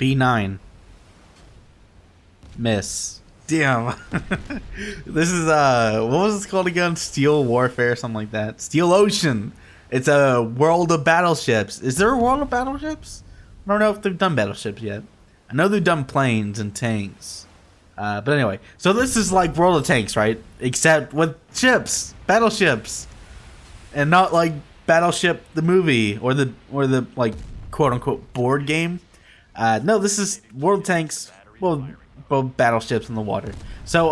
B9. Miss. Damn. This is what was this called again? Steel Warfare, something like that. Steel Ocean. It's a world of battleships. Is there a world of battleships? I don't know if they've done battleships yet. I know they've done planes and tanks. But anyway, so this is like World of Tanks, right? Except with ships, battleships, and not like Battleship the movie or the like quote unquote board game. No, this is World of Tanks. Well, both battleships in the water. So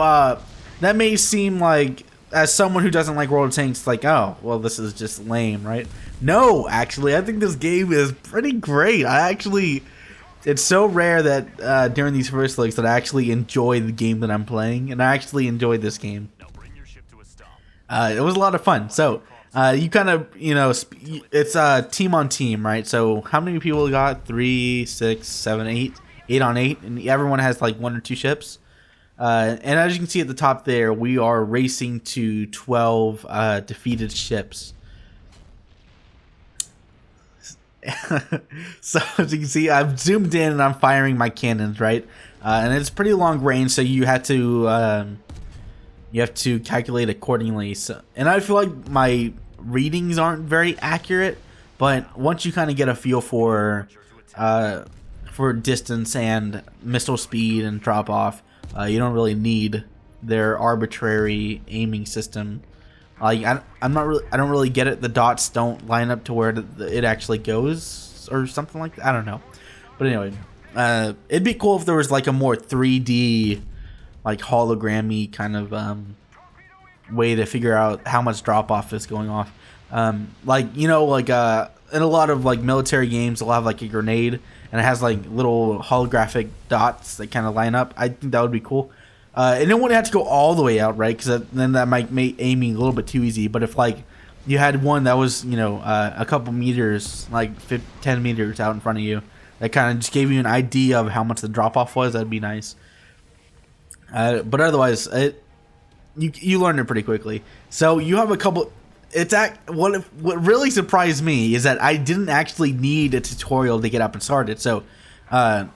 that may seem like, as someone who doesn't like World of Tanks, like, oh, well, this is just lame, right? No, actually, I think this game is pretty great. It's so rare that during these first looks that I actually enjoy the game that I'm playing, and I actually enjoyed this game. It was a lot of fun. So you kind of, it's team on team, right? So how many people got? 3, 6, 7, 8, 8 on 8, and everyone has like 1 or 2 ships. And as you can see at the top there, we are racing to 12 defeated ships. So as you can see, I've zoomed in and I'm firing my cannons, right? And it's pretty long range, so you have to calculate accordingly. So, and I feel like my readings aren't very accurate, but once you kind of get a feel for distance and missile speed and drop off, you don't really need their arbitrary aiming system. Like I don't really get it. The dots don't line up to where it actually goes or something like that. I don't know. But anyway, it'd be cool if there was like a more 3D, like hologrammy kind of way to figure out how much drop off is going off. Like in a lot of like military games, they'll have like a grenade and it has like little holographic dots that kind of line up. I think that would be cool. And it wouldn't have to go all the way out, right? Because then that might make aiming a little bit too easy. But if like you had one that was a couple meters, like 10 meters out in front of you, that kind of just gave you an idea of how much the drop off was, that'd be nice. But otherwise, you learn it pretty quickly. So you have a couple. What really surprised me is that I didn't actually need a tutorial to get up and started. So, and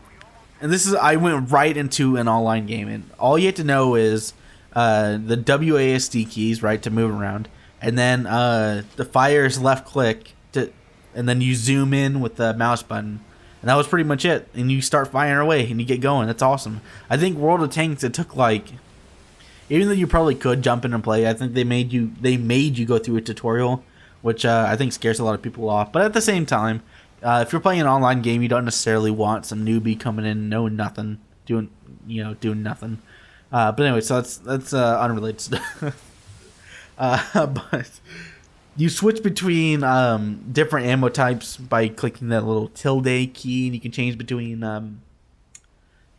I went right into an online game, and all you have to know is the WASD keys, right, to move around, and then the fire's left click and then you zoom in with the mouse button, and that was pretty much it. And you start firing away, and you get going. That's awesome. I think World of Tanks, it took like, even though you probably could jump in and play, I think they made you go through a tutorial, which I think scares a lot of people off. But at the same time, if you're playing an online game, you don't necessarily want some newbie coming in knowing nothing, doing nothing. But anyway, so that's unrelated stuff. But you switch between different ammo types by clicking that little tilde key, and you can change between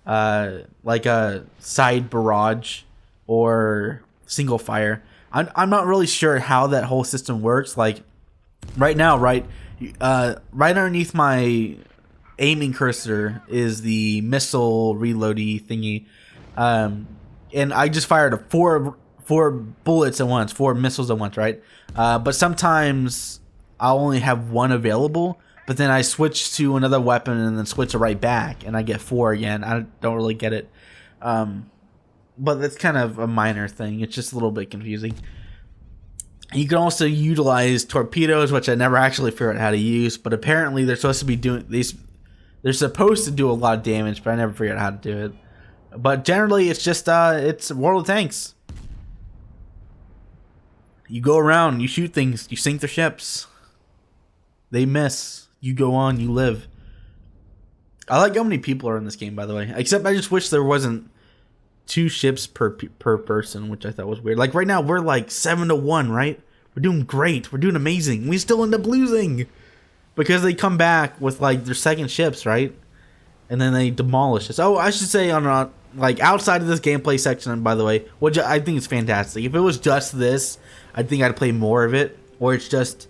like a side barrage or single fire. I'm not really sure how that whole system works. Like right now, right underneath my aiming cursor is the missile reloady thingy, and I just fired four bullets at once, 4 missiles at once, right? But sometimes I'll only have 1 available, but then I switch to another weapon and then switch it right back, and I get 4 again. I don't really get it, but that's kind of a minor thing. It's just a little bit confusing. You can also utilize torpedoes, which I never actually figured out how to use, but apparently they're supposed to be doing these. They're supposed to do a lot of damage, but I never figured out how to do it. But generally, it's just it's World of Tanks. You go around, you shoot things, you sink their ships. They miss. You go on, you live. I like how many people are in this game, by the way. Except I just wish there wasn't 2 ships per person, which I thought was weird. Like right now, we're like 7-1, right? We're doing great. We're doing amazing. We still end up losing because they come back with like their second ships, right? And then they demolish us. Oh, I should say on like outside of this gameplay section, by the way, which I think is fantastic. If it was just this, I think I'd play more of it. Or it's just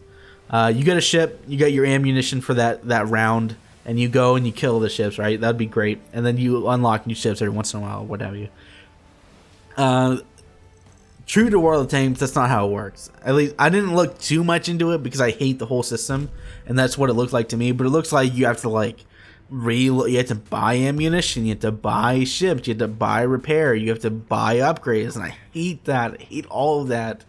you get a ship, you get your ammunition for that round, and you go and you kill the ships, right? That'd be great. And then you unlock new ships every once in a while, what have you. True to World of Tanks, that's not how it works. At least I didn't look too much into it because I hate the whole system, and that's what it looks like to me. But it looks like you have to like you have to buy ammunition, you have to buy ships, you have to buy repair, you have to buy upgrades, and I hate that. I hate all of that.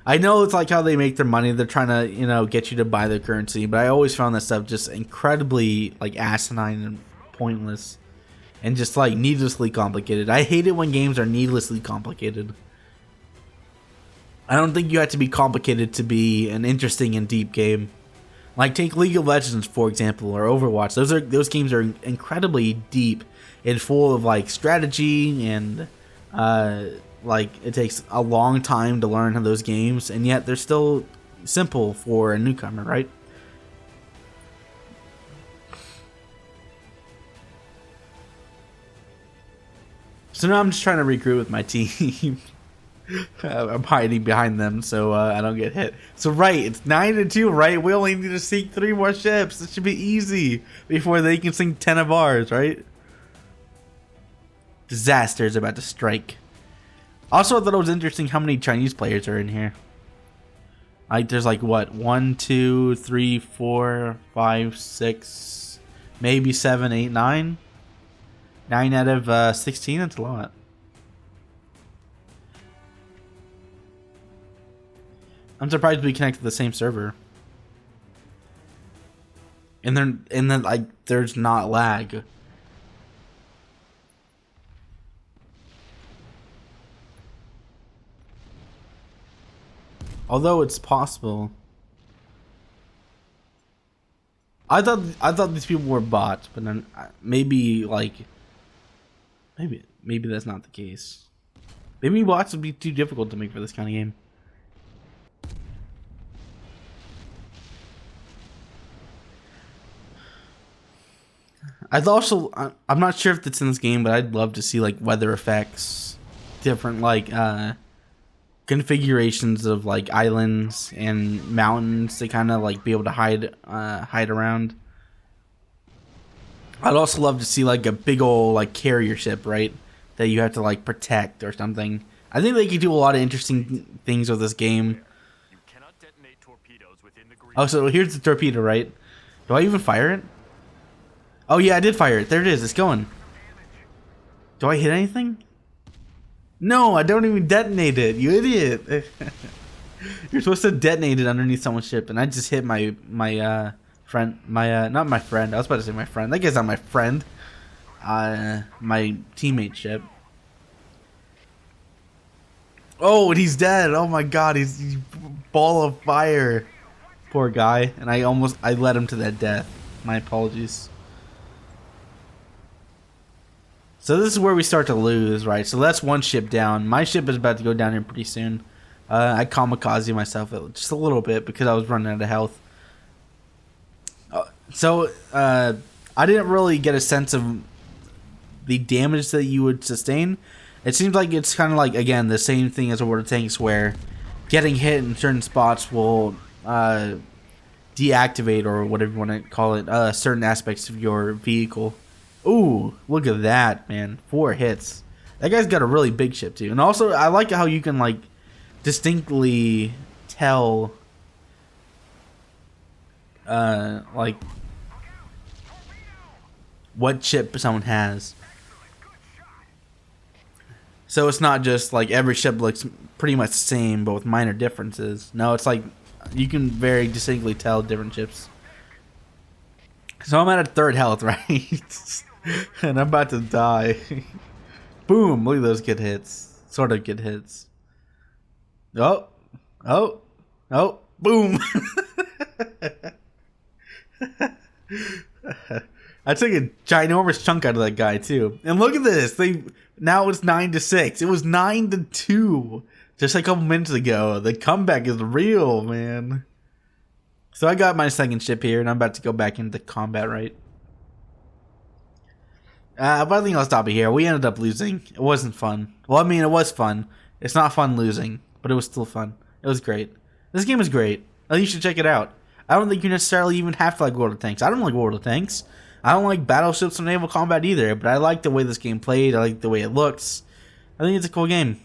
I know it's like how they make their money. They're trying to, get you to buy the currency, but I always found that stuff just incredibly like asinine and pointless and just like needlessly complicated. I hate it when games are needlessly complicated. I don't think you have to be complicated to be an interesting and deep game. Like take League of Legends for example, or Overwatch. Those games are incredibly deep and full of like strategy and like it takes a long time to learn those games, and yet they're still simple for a newcomer, right? So now I'm just trying to regroup with my team. I'm hiding behind them so I don't get hit. So right, it's 9-2, right? We only need to sink 3 more ships. It should be easy before they can sink 10 of ours, right? Disaster is about to strike. Also, I thought it was interesting how many Chinese players are in here. Like, there's like what? 1, 2, 3, 4, 5, 6, maybe 7, 8, 9. 9 out of 16. That's a lot. I'm surprised we connected to the same server. And then like there's not lag. Although it's possible. I thought these people were bots, but then maybe that's not the case. Maybe bots would be too difficult to make for this kind of game. I'm not sure if it's in this game, but I'd love to see like weather effects, different like configurations of like islands and mountains to kind of like be able to hide around. I'd also love to see like a big old like carrier ship, right, that you have to like protect or something. I think they could do a lot of interesting things with this game. Oh, so here's the torpedo, right? Do I even fire it? Oh yeah, I did fire it. There it is. It's going. Do I hit anything? No, I don't even detonate it. You idiot. You're supposed to detonate it underneath someone's ship, and I just hit my friend. Not my friend. I was about to say my friend. That guy's not my friend. My teammate ship. Oh, and he's dead. Oh my god, he's ball of fire. Poor guy. And I led him to that death. My apologies. So this is where we start to lose, right? So that's one ship down. My ship is about to go down here pretty soon. I kamikaze myself just a little bit because I was running out of health. I didn't really get a sense of the damage that you would sustain. It seems like it's kind of like, again, the same thing as World of Tanks, where getting hit in certain spots will deactivate, or whatever you want to call it, certain aspects of your vehicle. Ooh, look at that, man. 4 hits. That guy's got a really big ship, too. And also, I like how you can, like, distinctly tell, like, what ship someone has. So it's not just, like, every ship looks pretty much the same, but with minor differences. No, it's like, you can very distinctly tell different ships. So I'm at a 3rd health, right? And I'm about to die. Boom! Look at those good hits. Sort of good hits. Oh! Oh! Oh! Boom! I took a ginormous chunk out of that guy too. And look at this! Now it's 9-6. It was 9-2 just a couple minutes ago. The comeback is real, man. So I got my 2nd ship here, and I'm about to go back into combat, right? But I think I'll stop it here. We ended up losing. It wasn't fun. Well, I mean, it was fun. It's not fun losing, but it was still fun. It was great. This game is great. You should check it out. I don't think you necessarily even have to like World of Tanks. I don't like World of Tanks. I don't like battleships or naval combat either, but I like the way this game played. I like the way it looks. I think it's a cool game.